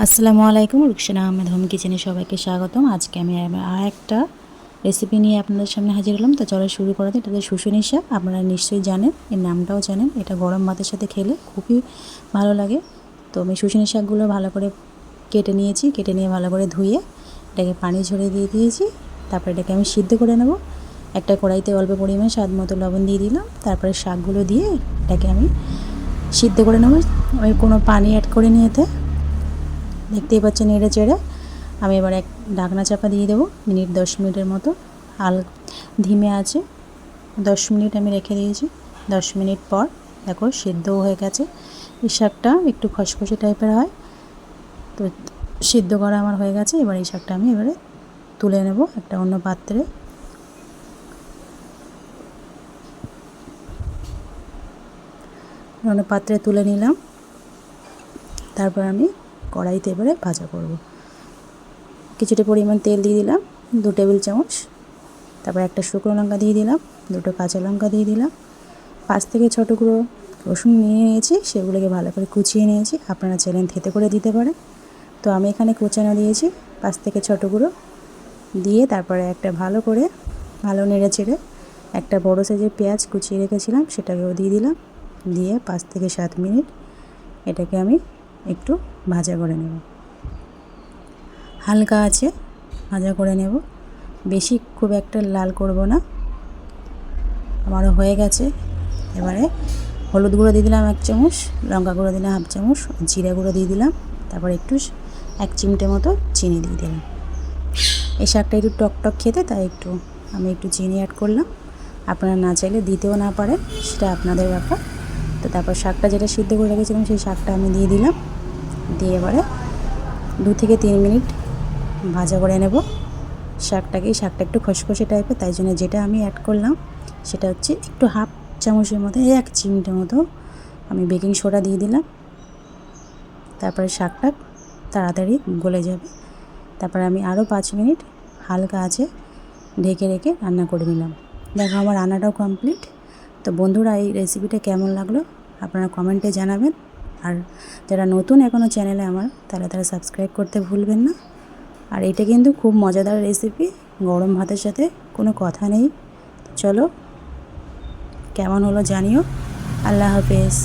আসসালামু আলাইকুম, রুকসানা আহমেদ হোম কিচেনে সবাইকে স্বাগতম। আজকে আমি আর একটা রেসিপি নিয়ে আপনাদের সামনে হাজির হলাম। তো চলো শুরু করা দিই। এটা শুশুনি শাক, আপনারা নিশ্চয়ই জানেন, এর নামটাও জানেন। এটা গরম ভাতের সাথে খেলে খুবই ভালো লাগে। তো আমি শুশুনি শাকগুলো ভালো করে কেটে নিয়েছি, কেটে নিয়ে ভালো করে ধুয়ে এটাকে পানি ঝরিয়ে দিয়ে দিয়েছি। তারপরে এটাকে আমি সিদ্ধ করে নেব। একটা কড়াইতে অল্প পরিমাণে স্বাদ মতো লবণ দিয়ে দিলাম। তারপরে শাকগুলো দিয়ে এটাকে আমি সিদ্ধ করে নেব। আমি কোনো পানি অ্যাড করিনি এতে, দেখতেই পাচ্ছেন নেড়ে চেড়ে। আমি এবার এক ঢাকনা চাপা দিয়ে দেবো মিনিট 10 মিনিটের মতো। ধিমে আছে 10 মিনিট আমি রেখে দিয়েছি। 10 মিনিট পর দেখো সিদ্ধও হয়ে গেছে। এই শাকটা একটু খসখসে টাইপের হয়। তো সিদ্ধ করা আমার হয়ে গেছে। এবার এই শাকটা আমি এবারে তুলে নেব একটা অন্য পাত্রে। অন্য পাত্রে তুলে নিলাম। তারপর আমি কড়াইতে এবারে ভাজা করব। কিছুটা পরিমাণ তেল দিয়ে দিলাম, 2 টেবিল চামচ। তারপর একটা শুকনো লঙ্কা দিয়ে দিলাম, 2টো কাঁচা লঙ্কা দিয়ে দিলাম, 5 থেকে 6 টুকরো রসুন নিয়ে নিয়েছি, সেগুলোকে ভালো করে কুচিয়ে নিয়েছি। আপনারা চাইলে থেতে করে দিতে পারেন। তো আমি এখানে কুচানো দিয়েছি 5 থেকে 6 টুকরো দিয়ে। তারপরে একটা ভালো নেড়ে চেড়ে একটা বড়ো সাইজের পেঁয়াজ কুচিয়ে রেখেছিলাম, সেটাকেও দিয়ে দিলাম। দিয়ে 5 থেকে 7 মিনিট এটাকে আমি একটু ভাজা করে নেব। হালকা আছে ভাজা করে নেব, বেশি খুব একটা লাল করব না। আমারও হয়ে গেছে। এবারে হলুদ গুঁড়ো দিয়ে দিলাম 1 চামচ, লঙ্কা গুঁড়ো দিলাম 1/2 চামচ, জিরা গুঁড়ো দিয়ে দিলাম। তারপর একটু 1 চিমটে মতো চিনি দিয়ে দিলাম। এই শাকটা একটু টক খেতে, তাই আমি একটু চিনি অ্যাড করলাম। আপনারা না চাইলে দিতেও না পারেন, সেটা আপনাদের ব্যাপার। তো তারপর শাকটা যেটা সিদ্ধ করে রেখেছিলাম সেই শাকটা আমি দিয়ে দিলাম। দিয়ে এবারে 2 থেকে 3 মিনিট ভাজা করে নেব শাকটা একটু খসখসে টাইপের, তাই জন্য যেটা আমি অ্যাড করলাম সেটা হচ্ছে একটু 1/2 চামচের মতো, 1 চিমটে মতো আমি বেকিং সোডা দিয়ে দিলাম। তারপরে শাকটা তাড়াতাড়ি গলে যাবে। তারপরে আমি আরও 5 মিনিট হালকা আছে ঢেকে রেখে রান্না করে নিলাম। দেখো আমার রান্নাটাও কমপ্লিট। তো বন্ধুরা, এই রেসিপিটা কেমন লাগলো আপনারা কমেন্টে জানাবেন। আর যারা নতুন এখনও চ্যানেলে আমার, তারা সাবস্ক্রাইব করতে ভুলবেন না। আর এটা কিন্তু খুব মজাদার রেসিপি, গরম ভাতের সাথে কোনো কথা নেই। চলো কেমন হলো জানিও। আল্লাহ হাফেজ।